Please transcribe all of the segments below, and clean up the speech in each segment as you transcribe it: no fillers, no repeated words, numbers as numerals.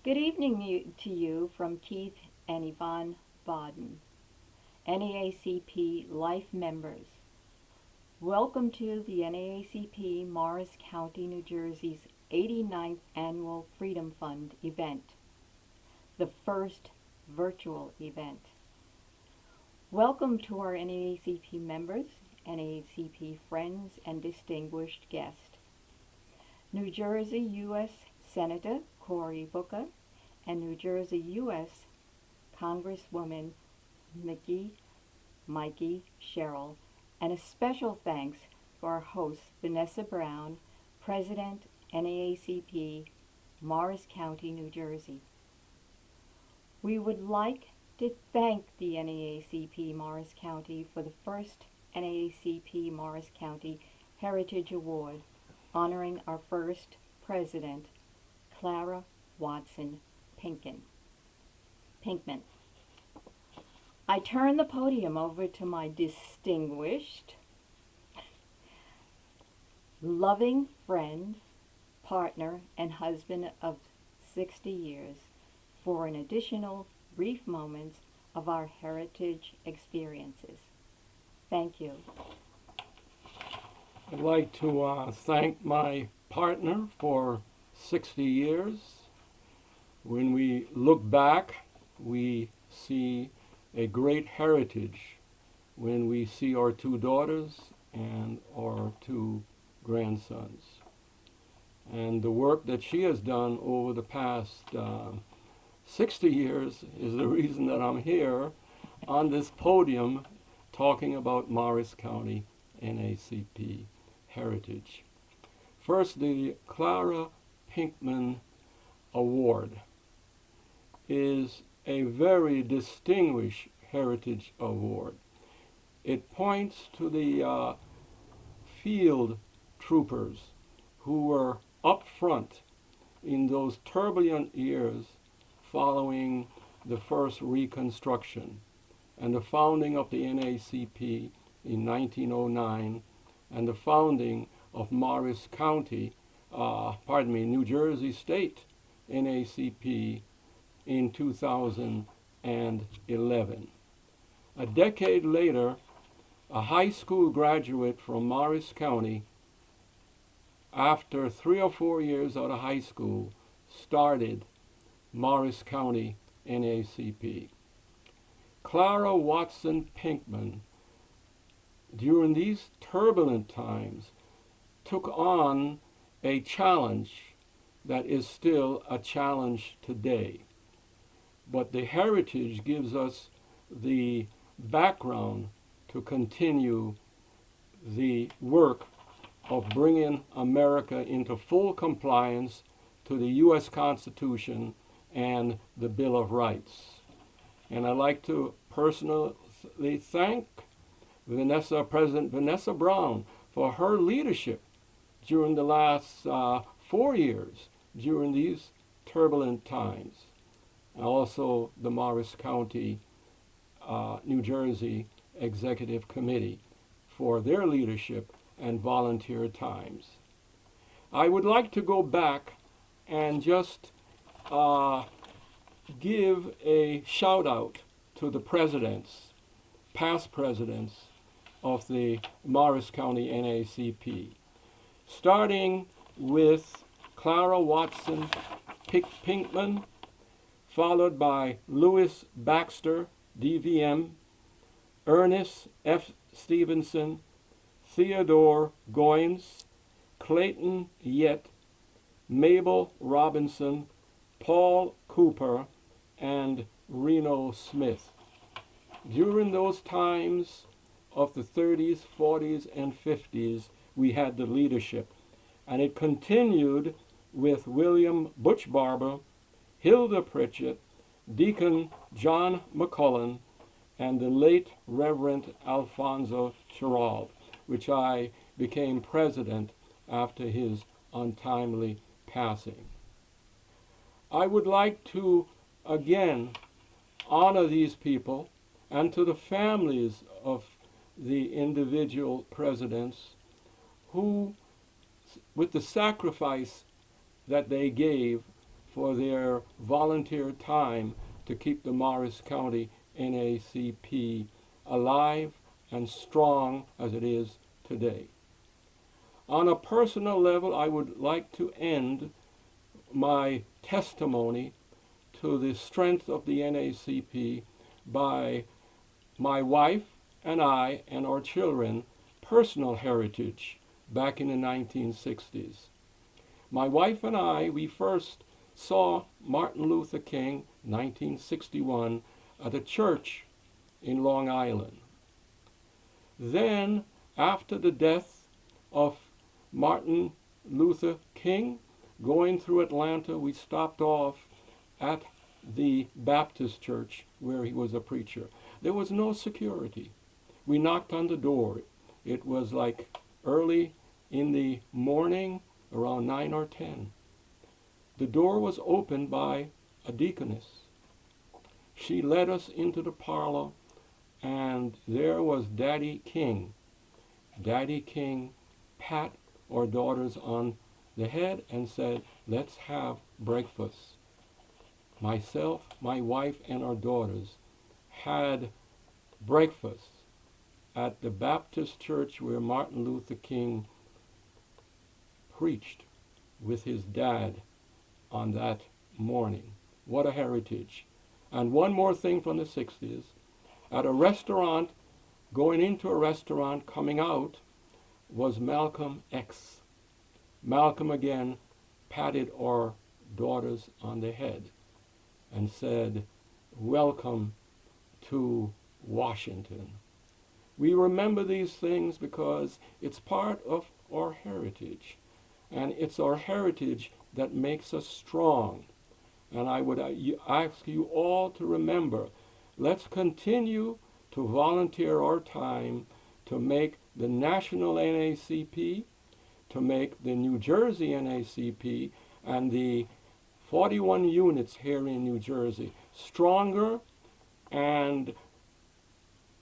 Good evening to you from Keith and Yvonne Bodden, NAACP Life members. Welcome to the NAACP Morris County, New Jersey's 89th Annual Freedom Fund event, the first virtual event. Welcome to our NAACP members, NAACP friends, and distinguished guests. New Jersey U.S. Senator Cory Booker and New Jersey U.S. Congresswoman Mikey Sherrill, and a special thanks for our host, Vanessa Brown, President, NAACP, Morris County, New Jersey. We would like to thank the NAACP Morris County for the first NAACP Morris County Heritage Award, honoring our first president, Clara Watson Pinkman. I turn the podium over to my distinguished, loving friend, partner, and husband of 60 years for an additional brief moments of our heritage experiences. Thank you. I'd like to thank my partner for 60 years. When we look back, we see a great heritage when we see our two daughters and our two grandsons. And the work that she has done over the past 60 years is the reason that I'm here on this podium talking about Morris County NAACP heritage. First, the Clara Pinkman Award is a very distinguished heritage award. It points to the field troopers who were up front in those turbulent years following the first Reconstruction and the founding of the NAACP in 1909 and the founding of Morris County, New Jersey State NAACP in 2011. A decade later, a high school graduate from Morris County, after 3 or 4 years out of high school, started Morris County NAACP. Clara Watson Pinkman, during these turbulent times, took on a challenge that is still a challenge today. But the heritage gives us the background to continue the work of bringing America into full compliance to the U.S. Constitution and the Bill of Rights. And I'd like to personally thank President Vanessa Brown for her leadership during the last 4 years during these turbulent times. And also the Morris County, New Jersey Executive Committee for their leadership and volunteer times. I would like to go back and just give a shout out to the presidents, past presidents of the Morris County NAACP, starting with Clara Watson Pinkman, followed by Louis Baxter, DVM, Ernest F. Stevenson, Theodore Goins, Clayton Yett, Mabel Robinson, Paul Cooper, and Reno Smith. During those times of the 30s, 40s, and 50s, we had the leadership, and it continued with William Butch Barber, Hilda Pritchett, Deacon John McCullen, and the late Reverend Alfonso Chirov, which I became president after his untimely passing. I would like to again honor these people and to the families of the individual presidents who, with the sacrifice that they gave for their volunteer time to keep the Morris County NAACP alive and strong as it is today. On a personal level, I would like to end my testimony to the strength of the NAACP by my wife and I and our children personal heritage back in the 1960s. My wife and I, we first saw Martin Luther King, 1961, at a church in Long Island. Then, after the death of Martin Luther King, going through Atlanta, we stopped off at the Baptist church where he was a preacher. There was no security. We knocked on the door. It was like early in the morning, around 9 or 10. The door was opened by a deaconess. She led us into the parlor, and there was Daddy King. Daddy King pat our daughters on the head and said, "Let's have breakfast." Myself, my wife, and our daughters had breakfast at the Baptist church where Martin Luther King preached with his dad on that morning. What a heritage. And one more thing from the 60s. At a restaurant, going into a restaurant, coming out, was Malcolm X. Malcolm again patted our daughters on the head and said, "Welcome to Washington." We remember these things because it's part of our heritage, and it's our heritage that makes us strong. And I would ask you all to remember, let's continue to volunteer our time to make the national NAACP, to make the New Jersey NAACP, and the 41 units here in New Jersey stronger, and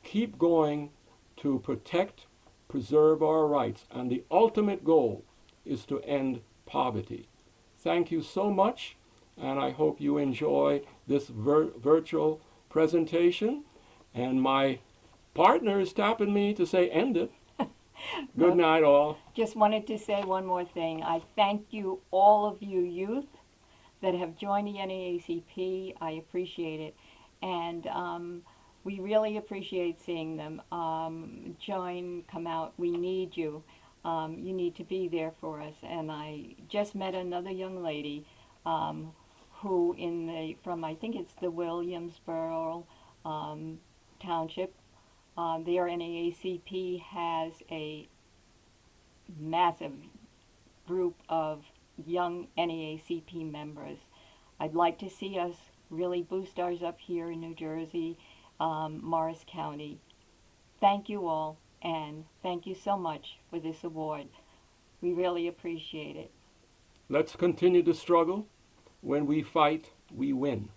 keep going to protect, preserve our rights. And the ultimate goal is to end poverty. Thank you so much, and I hope you enjoy this virtual presentation. And my partner is tapping me to say end it. Good night, all. Just wanted to say one more thing. I thank you, all of you youth that have joined the NAACP. I appreciate it. And we really appreciate seeing them. Join, come out. We need you. You need to be there for us. And I just met another young lady who from I think it's the Williamsboro Township. Their NAACP has a massive group of young NAACP members. I'd like to see us really boost ours up here in New Jersey, Morris County. Thank you all, and thank you so much for this award. We really appreciate it. Let's continue to struggle. When we fight, we win.